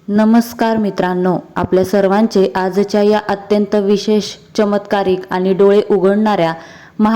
नमस्कार मित्रांनो, आपल्या सर्वांचे आजच्या या अत्यंत विशेष, चमत्कारिक आणि डोळे उघडणाऱ्या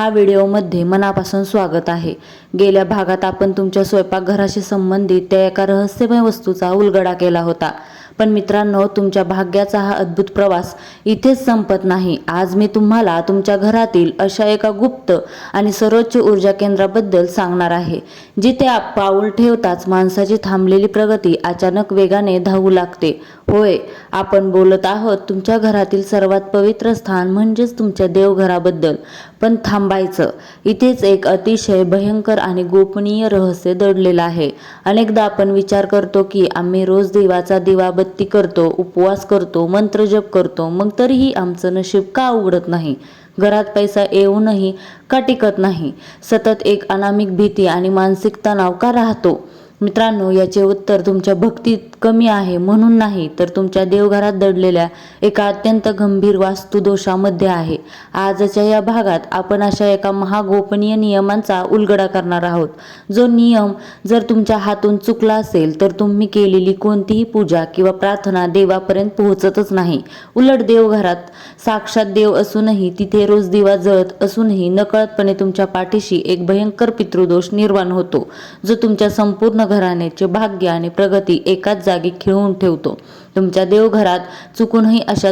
व्हिडिओमध्ये मनापासून स्वागत आहे। गेल्या भागात आपण तुमच्या स्वयंपाकघराशी संबंधित त्या एका रहस्यमय वस्तूचा उलगडा केला होता। पण मित्रांनो, तुमच्या भाग्याचा हा अद्भुत प्रवास इथेच संपत नाही। आज मी तुम्हाला तुमच्या घरातील अशा एका गुप्त आणि सर्वोच्च ऊर्जा केंद्राबद्दल सांगणार आहे, जिथे पाऊल ठेवताच माणसाची थांबलेली प्रगती अचानक वेगाने धावू लागते। होय, आपण बोलत आहोत तुमच्या घरातील सर्वात पवित्र स्थान म्हणजेच तुमच्या देवघराबद्दल। पण थांबायचं, इथेच एक अतिशय भयंकर आणि गोपनीय रहस्य दडलेलं आहे। अनेकदा आपण विचार करतो की आम्ही रोज देवाचा दिवाबत्ती करतो, उपवास करतो, मंत्रजप करतो, मग तरीही आमचं नशीब का उघडत नाही? घरात पैसा येऊनही का टिकत नाही? सतत एक अनामिक भीती आणि मानसिक तणाव का राहतो? मित्रांनो, याचे उत्तर तुमच्या भक्तीत कमी आहे म्हणून नाही, तर तुमच्या देवघरात दडलेल्या एका अत्यंत गंभीर वास्तुदोषामध्ये आहे। आजच्या या भागात आपण अशा एका महागोपनीय नियमांचा उलगडा करणार आहोत, जो नियम जर तुमच्या हातून चुकला असेल तर तुम्ही केलेली कोणतीही पूजा किंवा प्रार्थना देवापर्यंत पोहोचतच नाही। उलट देवघरात साक्षात देव असूनही, तिथे रोज दिवा जळत असूनही नकळतपणे तुमच्या पाठीशी एक भयंकर पितृदोष निर्माण होतो, जो तुमच्या संपूर्ण घराण्याचे भाग्य आणि प्रगती एकाच जागी खिळवून ठेवतो। तुमच्या देवघरात चुकूनही अशा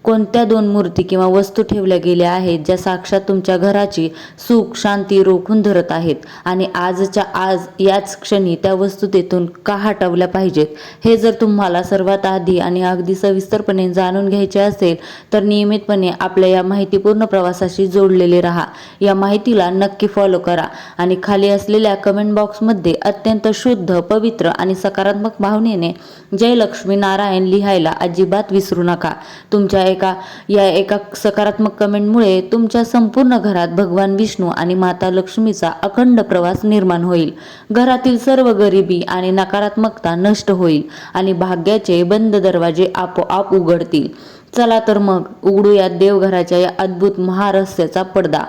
कोणत्या दोन मूर्ती किंवा वस्तू ठेवल्या गेल्या आहेत, ज्या साक्षात तुमच्या घराची सुख शांती रोखून धरत आहेत, आणि आजच्या आज याच क्षणी त्या वस्तू तेथून का हटवल्या पाहिजेत, हे जर तुम्हाला सर्वात आधी आणि अगदी सविस्तरपणे जाणून घ्यायचे असेल तर नियमितपणे आपल्या या माहितीपूर्ण प्रवासाशी जोडलेले राहा। या माहितीला नक्की फॉलो करा आणि खाली असलेल्या कमेंट बॉक्समध्ये अत्यंत शुद्ध, पवित्र आणि सकारात्मक भावनेने जय लक्ष्मी नारायण लिहायला अजिबात विसरू नका। तुमच्या एका सकारात्मक कमेंटमुळे तुमच्या संपूर्ण घरात भगवान विष्णू आणि माता लक्ष्मीचा अखंड प्रवास निर्माण होईल। घरातील सर्व गरिबी आणि नकारात्मकता नष्ट होईल आणि भाग्याचे बंद दरवाजे आपोआप उघडतील। चला तर मग उघडूया देवघराच्या या अद्भुत महारहस्याचा पडदा।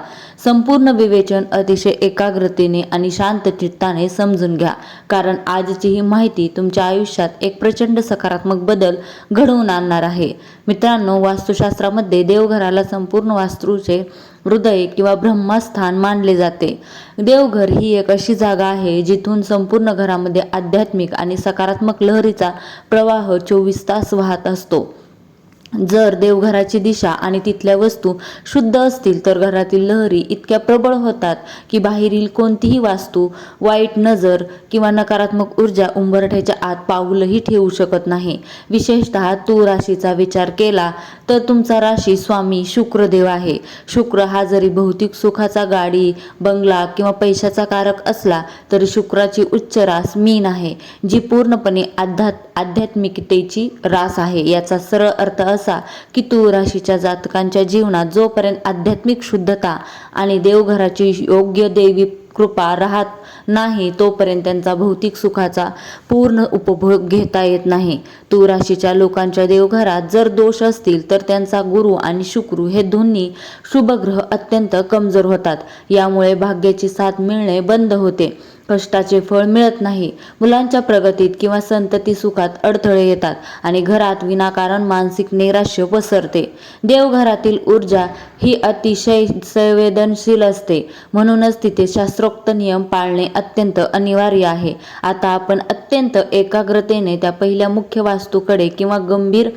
संपूर्ण विवेचन अतिशय एकाग्रतेने आणि शांत चित्ताने समजून घ्या, कारण आजची ही माहिती तुमच्या आयुष्यात एक प्रचंड सकारात्मक बदल घडवून आणणार आहे। मित्रांनो, वास्तुशास्त्रामध्ये देवघराला संपूर्ण वास्तूचे हृदय किंवा ब्रह्मस्थान मानले जाते। देवघर ही एक अशी जागा आहे जिथून संपूर्ण घरामध्ये आध्यात्मिक आणि सकारात्मक लहरीचा प्रवाह 24 तास वाहत असतो। जर देवघराची दिशा आणि तिथल्या वस्तू शुद्ध असतील तर घरातील लहरी इतक्या प्रबळ होतात की बाहेरील कोणतीही वास्तू, वाईट नजर किंवा नकारात्मक ऊर्जा उंबरठ्याच्या आत पाऊलही ठेवू शकत नाही। विशेषतः तूळ राशीचा विचार केला तर तुमचा राशी स्वामी शुक्रदेव आहे। शुक्र हा जरी भौतिक सुखाचा गाडी, बंगला किंवा पैशाचा कारक असला तरी शुक्राची उच्च रास मीन आहे, जी पूर्णपणे आध्यात्मिकतेची रास आहे। याचा सरळ अर्थ असा की तूळ राशीच्या जातकांच्या जीवनात जोपर्यंत आध्यात्मिक शुद्धता आणि देवघराची योग्य दैवी कृपा राहत नाही, तोपर्यंत त्यांचा भौतिक सुखाचा पूर्ण उपभोग घेता येत नाही। तूळ राशीच्या लोकांच्या देवघरात जर दोष असतील तर त्यांचा गुरु आणि शुक्र हे दोन्ही शुभग्रह अत्यंत कमजोर होतात। यामुळे भाग्याची साथ मिळणे बंद होते, कष्टाचे फळ मिळत नाही, मुलांच्या प्रगतीत किंवा संतती सुखात अडथळे येतात आणि घरात विनाकारण मानसिक नैराश्य पसरते। देवघरातील ऊर्जा ही अतिशय संवेदनशील असते, म्हणूनच तिथे शास्त्रोक्त नियम पाळणे अत्यंत अनिवार्य आहे। आता आपण अत्यंत एकाग्रतेने त्या पहिल्या मुख्य वास्तूकडे किंवा गंभीर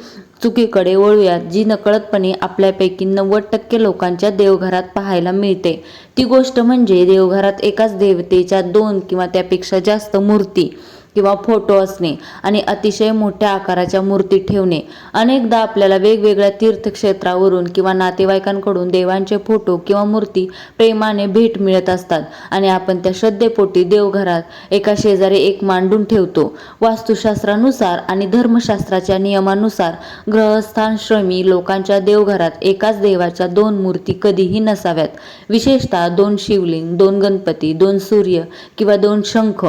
चुकीकडे वळूयात, जी नकळतपणे आपल्यापैकी 90% लोकांच्या देवघरात पाहायला मिळते। ती गोष्ट म्हणजे देवघरात एकाच देवतेच्या 2 किंवा त्यापेक्षा जास्त मूर्ती किंवा फोटो असणे आणि अतिशय मोठ्या आकाराच्या मूर्ती ठेवणे। अनेकदा आपल्याला वेगवेगळ्या तीर्थक्षेत्रावरून किंवा नातेवाईकांकडून देवांचे फोटो किंवा मूर्ती प्रेमाने भेट मिळत असतात आणि आपण त्या श्रद्धेपोटी देवघरात एका शेजारी एक मांडून ठेवतो। वास्तुशास्त्रानुसार आणि धर्मशास्त्राच्या नियमानुसार ग्रहस्थाश्रमी लोकांच्या देवघरात एकाच देवाच्या 2 मूर्ती कधीही नसाव्यात। विशेषतः 2 शिवलिंग, 2 गणपती, 2 सूर्य किंवा 2 शंख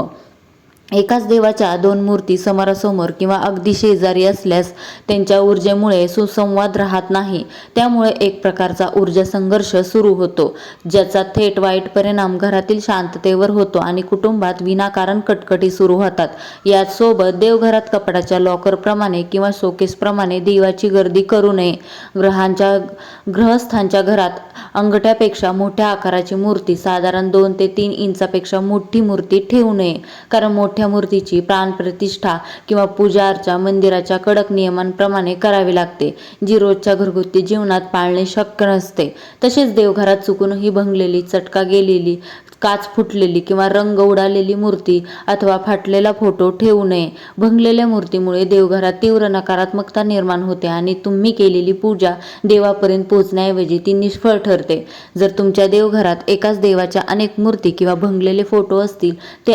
एकाच देवाच्या दोन मूर्ती समोरासमोर किंवा अगदी शेजारी असल्यास त्यांच्या ऊर्जेमुळे सुसंवाद राहत नाही. त्यामुळे एक प्रकारचा ऊर्जा संघर्ष सुरू होतो, ज्याचा थेट वाईट परिणाम घरातील शांततेवर होतो आणि कुटुंबात विनाकारण कटकटी सुरू होतात. याचसोबत देवघरात कपाटाच्या लॉकरप्रमाणे किंवा शोकेसप्रमाणे देवाची गर्दी करू नये. गृहस्थांच्या घरात अंगठ्यापेक्षा मोठ्या आकाराची मूर्ती, साधारण 2 ते 3 इंचापेक्षा मोठी मूर्ती ठेवू नये, कारण मोठ्या मूर्तीची प्राणप्रतिष्ठा किंवा पूजा अर्चा मंदिराच्या कडक नियमांप्रमाणे करावी लागते, जी रोजच्या घरगुती जीवनात पाळणे शक्य नसते. तसेच देवघरात चुकूनही भंगलेली, चटका गेलेली, काच फुटलेली किंवा रंग उडालेली मूर्ती अथवा फाटलेला फोटो ठेवू नये. भंगलेल्या मूर्तीमुळे देवघरात तीव्र नकारात्मकता निर्माण होते आणि तुम्ही केलेली पूजा देवापर्यंत पोहोचण्याऐवजी ती निष्फळ ठरते. जर तुमच्या देवघरात एकाच देवाच्या अनेक मूर्ती किंवा भंगलेले फोटो असतील, ते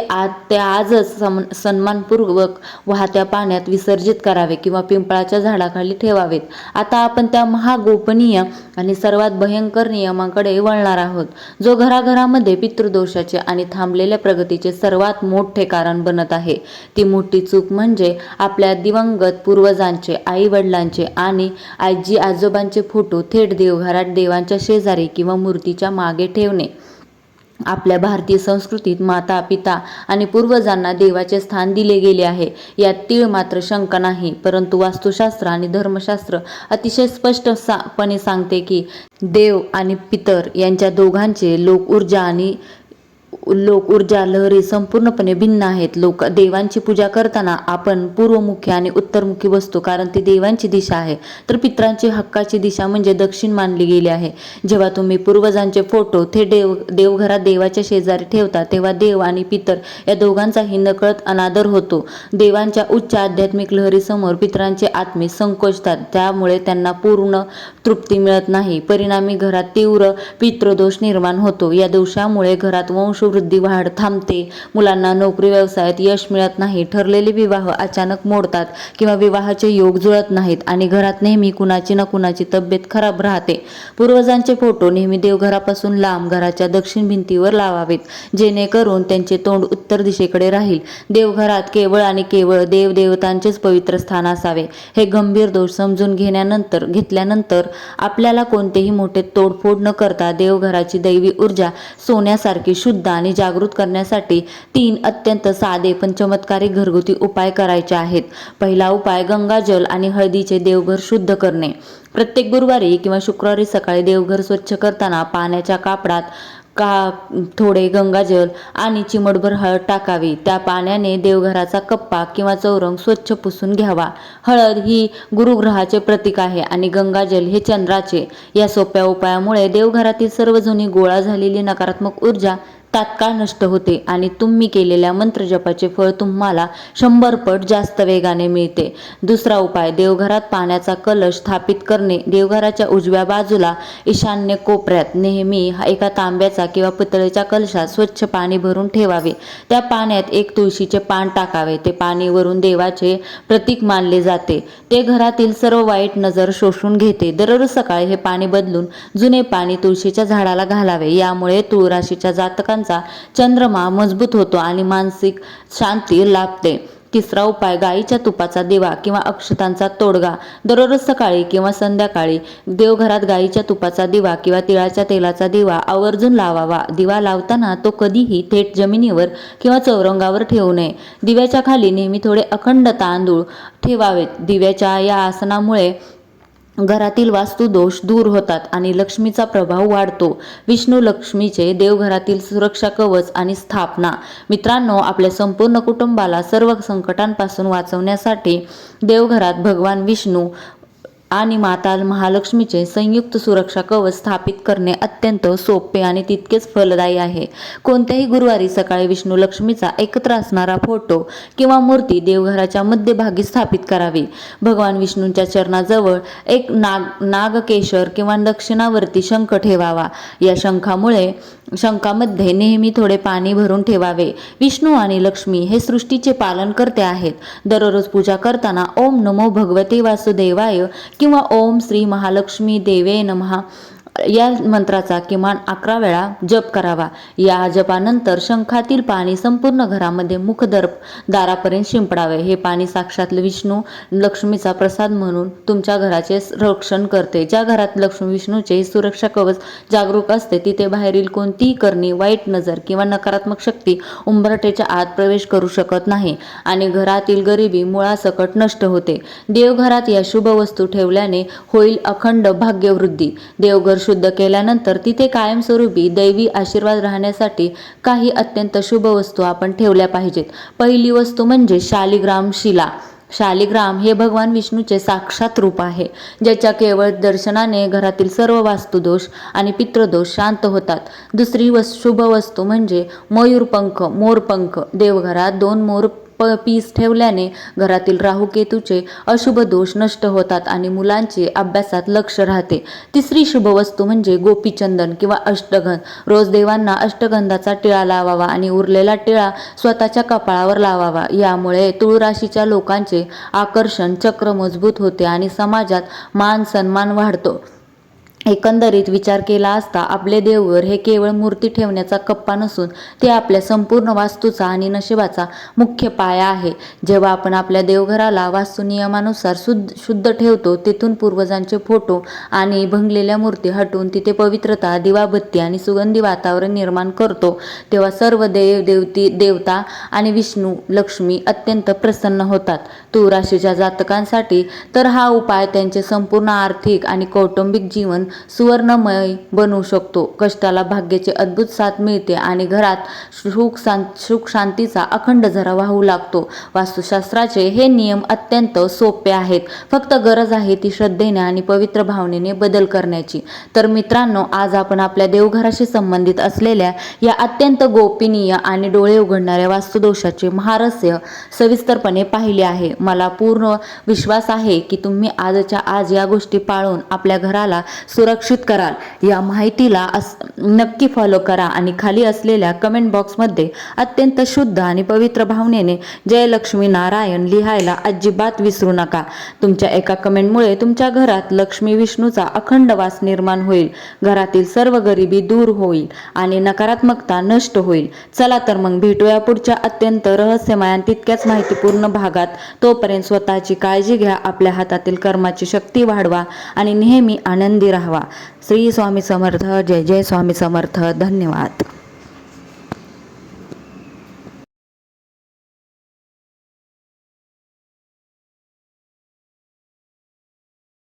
आजच सन्मानपूर्वक वाहत्या पाण्यात विसर्जित करावे किंवा पिंपळाच्या झाडाखाली ठेवावेत. आता आपण त्या महागोपनीय आणि सर्वात भयंकर नियमाकडे वळणार आहोत, जो घराघरामध्ये पितृदोषाचे आणि थांबलेल्या प्रगतीचे सर्वात मोठे कारण बनत आहे. ती मोठी चूक म्हणजे आपल्या दिवंगत पूर्वजांचे, आई वडिलांचे आणि आजी आजोबांचे फोटो थेट देवघरात देवांच्या शेजारी किंवा मूर्तीच्या मागे ठेवणे. आपल्या भारतीय संस्कृतीत माता, पिता आणि पूर्वजांना देवाचे स्थान दिले गेले आहे, यात तीळ मात्र शंका नाही. परंतु वास्तुशास्त्र आणि धर्मशास्त्र अतिशय स्पष्टपणे सांगते की देव आणि पितर यांच्या दोघांचे लोक ऊर्जा लहरी संपूर्णपणे भिन्न आहेत. देवांची पूजा करताना आपण पूर्वमुखी आणि उत्तरमुखी बसतो, कारण ती देवांची दिशा आहे, तर पितरांची हक्काची दिशा म्हणजे दक्षिण मानली गेली आहे. जेव्हा तुम्ही पूर्वजांचे फोटो थेट देवघरात देवाच्या शेजारी ठेवता, तेव्हा देव आणि पितर या दोघांचाही नकळत अनादर होतो. देवांच्या उच्च आध्यात्मिक लहरीसमोर पितरांचे आत्मे संकोचतात, त्यामुळे त्यांना पूर्ण तृप्ती मिळत नाही. परिणामी घरात तीव्र पितृदोष निर्माण होतो. या दोषामुळे घरात वंशवृद्धी वाढ थांबते, मुलांना नोकरी व्यवसायात यश मिळत नाही, ठरलेले विवाह अचानक मोडतात किंवा विवाहाचे योग जुळत नाहीत आणि घरात नेहमी कुणाची ना कुणाची तब्येत खराब राहते. पूर्वजांचे फोटो नेहमी देवघरापासून लांब घराच्या दक्षिण भिंतीवर लावावेत, जेणेकरून त्यांचे तोंड उत्तर दिशेकडे राहील. देवघरात केवळ आणि केवळ देवदेवतांचेच पवित्र स्थान असावे. हे गंभीर दोष समजून घेतल्यानंतर आपल्याला कोणतेही मोठे तोडफोड न करता देवघराची दैवी ऊर्जा सोन्यासारखी शुद्ध आणि जागृत करण्यासाठी 3 अत्यंत साधे पण चमत्कारिक घरगुती उपाय करायचे आहेत. पहिला उपाय, गंगाजल आणि हळदीचे देवघर शुद्ध करणे. प्रत्येक गुरुवारी किंवा शुक्रवारी सकाळी देवघर स्वच्छ करताना पाण्याच्या कापडात थोडे गंगाजल आणि चिमटभर हळद टाकावी. त्या पाण्याने देवघराचा कप्पा किंवा चौरंग स्वच्छ पुसून घ्यावा. हळद ही गुरुग्रहाचे प्रतीक आहे आणि गंगाजल हे चंद्राचे. या सोप्या उपायामुळे देवघरातील सर्व जुनी गोळा झालेली नकारात्मक ऊर्जा तात्काळ नष्ट होते आणि तुम्ही केलेल्या मंत्रजपाचे फळ तुम्हाला 100 पट जास्त वेगाने मिळते. दुसरा उपाय, देवघरात पाण्याचा कलश स्थापित करणे. देवघराच्या उजव्या बाजूला ईशान्य कोपऱ्यात नेहमी एका तांब्याचा किंवा पितळेच्या कलशात स्वच्छ पाणी भरून ठेवावे. त्या पाण्यात एक तुळशीचे पान टाकावे. ते पाणी वरून देवाचे प्रतीक मानले जाते. ते घरातील सर्व वाईट नजर शोषून घेते. दररोज सकाळी हे पाणी बदलून जुने पाणी तुळशीच्या झाडाला घालावे. यामुळे तुळ राशीच्या जातकांचा चंद्रमा मजबूत होतो आणि मानसिक शांती लाभते. तिसरा उपाय, गाईच्या तुपाचा दिवा किंवा अक्षतांचा तोडगा. दररोज सकाळी किंवा संध्याकाळी देवघरात गाईच्या तुपाचा दिवा किंवा तिळाच्या तेलाचा दिवा आवर्जून लावावा. दिवा लावताना तो कधीही थेट जमिनीवर किंवा चौरंगावर ठेवू नये. दिव्याच्या खाली नेहमी थोडे अखंड तांदूळ ठेवावेत. दिव्याच्या या आसनामुळे घरातील वास्तुदोष दूर होतात आणि लक्ष्मीचा प्रभाव वाढतो. विष्णू लक्ष्मीचे देवघरातील सुरक्षा कवच आणि स्थापना. मित्रांनो, आपल्या संपूर्ण कुटुंबाला सर्व संकटांपासून वाचवण्यासाठी देवघरात भगवान विष्णू आणि माता महालक्ष्मीचे संयुक्त सुरक्षा कवच स्थापित करणे अत्यंत सोपे आणि तितकेच फलदायी आहे. कोणत्याही गुरुवारी सकाळी विष्णू लक्ष्मीचा एकत्र असणारा फोटो किंवा मूर्ती देवघराच्या मध्यभागी स्थापित करावी. भगवान विष्णूंच्या चरणाजवळ एक नागकेशर किंवा दक्षिणावर्ती शंख ठेवावा. या शंखामध्ये नेहमी थोडे पाणी भरून ठेवावे. विष्णू आणि लक्ष्मी हे सृष्टीचे पालनकर्ते आहेत. दररोज पूजा करताना ओम नमो भगवते वासुदेवाय किंवा ओम श्री महालक्ष्मी देवे नमः या मंत्राचा किमान 11 वेळा जप करावा. या जपानंतर शंखातील पाणी संपूर्ण घरामध्ये दारापर्यंत शिंपडावे. हे पाणी साक्षात विष्णू लक्ष्मीचा प्रसाद म्हणून तुमच्या घराचे रक्षण करते. ज्या घरात लक्ष्मी विष्णूचे सुरक्षा कवच जागरूक असते तिथे बाहेरील कोणतीही करणी, वाईट नजर किंवा नकारात्मक शक्ती उंबरठ्याच्या आत प्रवेश करू शकत नाही आणि घरातील गरिबी मुळासकट नष्ट होते. देवघरात या शुभ वस्तू ठेवल्याने होईल अखंड भाग्यवृद्धी. देवघर शुद्ध केल्यानंतर तिथे कायमस्वरूपी दैवी आशीर्वाद राहण्यासाठी काही अत्यंत शुभ वस्तू आपण ठेवल्या पाहिजेत. पहिली वस्तू म्हणजे शालिग्राम शिला. शालिग्राम हे भगवान विष्णूचे साक्षात रूप आहे, ज्याच्या केवळ दर्शनाने घरातील सर्व वास्तुदोष आणि पितृदोष शांत होतात. दुसरी शुभ वस्तू म्हणजे मयूरपंख, मोरपंख. देवघरात 2 मोर पीस ठेवल्याने घरातील राहुकेतूचे अशुभ दोष नष्ट होतात आणि मुलांचे अभ्यासात लक्ष राहते. तिसरी शुभ वस्तू म्हणजे गोपीचंदन किंवा अष्टगंध. रोज देवांना अष्टगंधाचा टिळा लावावा आणि उरलेला टिळा स्वतःच्या कपाळावर लावावा. यामुळे तुळ राशीच्या लोकांचे आकर्षण चक्र मजबूत होते आणि समाजात मान सन्मान वाढतो. एकंदरीत विचार केला असता आपले देवघर हे केवळ मूर्ती ठेवण्याचा कप्पा नसून ते आपल्या संपूर्ण वास्तूचा आणि नशिबाचा मुख्य पाया आहे. जेव्हा आपण आपल्या देवघराला वास्तुनियमानुसार शुद्ध ठेवतो, तिथून पूर्वजांचे फोटो आणि भंगलेल्या मूर्ती हटवून तिथे पवित्रता, दिवाबत्ती आणि सुगंधी वातावरण निर्माण करतो, तेव्हा सर्व देवता आणि विष्णू लक्ष्मी अत्यंत प्रसन्न होतात. तुळ राशीच्या जातकांसाठी तर हा उपाय त्यांचे संपूर्ण आर्थिक आणि कौटुंबिक जीवन सुवर्णमय बनवू शकतो. कष्टाला भाग्याची अद्भुत साथ मिळते आणि घरात सुख शांतीचा अखंड झरा वाहू लागतो. वास्तुशास्त्राचे हे नियम अत्यंत सोपे आहेत. फक्त गरज आहे ती श्रद्धेने आणि पवित्र भावनेने बदल करण्याची. तर मित्रांनो, आज आपण आपल्या देवघराशी संबंधित असलेल्या या अत्यंत गोपनीय आणि डोळे उघडणाऱ्या वास्तुदोषाचे महारहस्य सविस्तरपणे पाहिले आहे. मला पूर्ण विश्वास आहे की तुम्ही आजच्या आज या गोष्टी पाळून आपल्या घराला सुरक्षित कराल. या माहितीला नक्की फॉलो करा आणि खाली असलेल्या कमेंट बॉक्समध्ये अत्यंत शुद्ध आणि पवित्र भावनेने जय लक्ष्मी नारायण लिहायला अजिबात विसरू नका. तुमच्या एका कमेंटमुळे तुमच्या घरात लक्ष्मी विष्णूचा अखंड वास निर्माण होईल, घरातील सर्व गरिबी दूर होईल आणि नकारात्मकता नष्ट होईल. चला तर मग भेटूया पुढच्या अत्यंत रहस्यमय आणि तितक्याच माहितीपूर्ण भागात. तोपर्यंत स्वतःची काळजी घ्या, आपल्या हातातील कर्माची शक्ती वाढवा आणि नेहमी आनंदी राहावा. श्री स्वामी समर्थ. जय जय स्वामी समर्थ. धन्यवाद.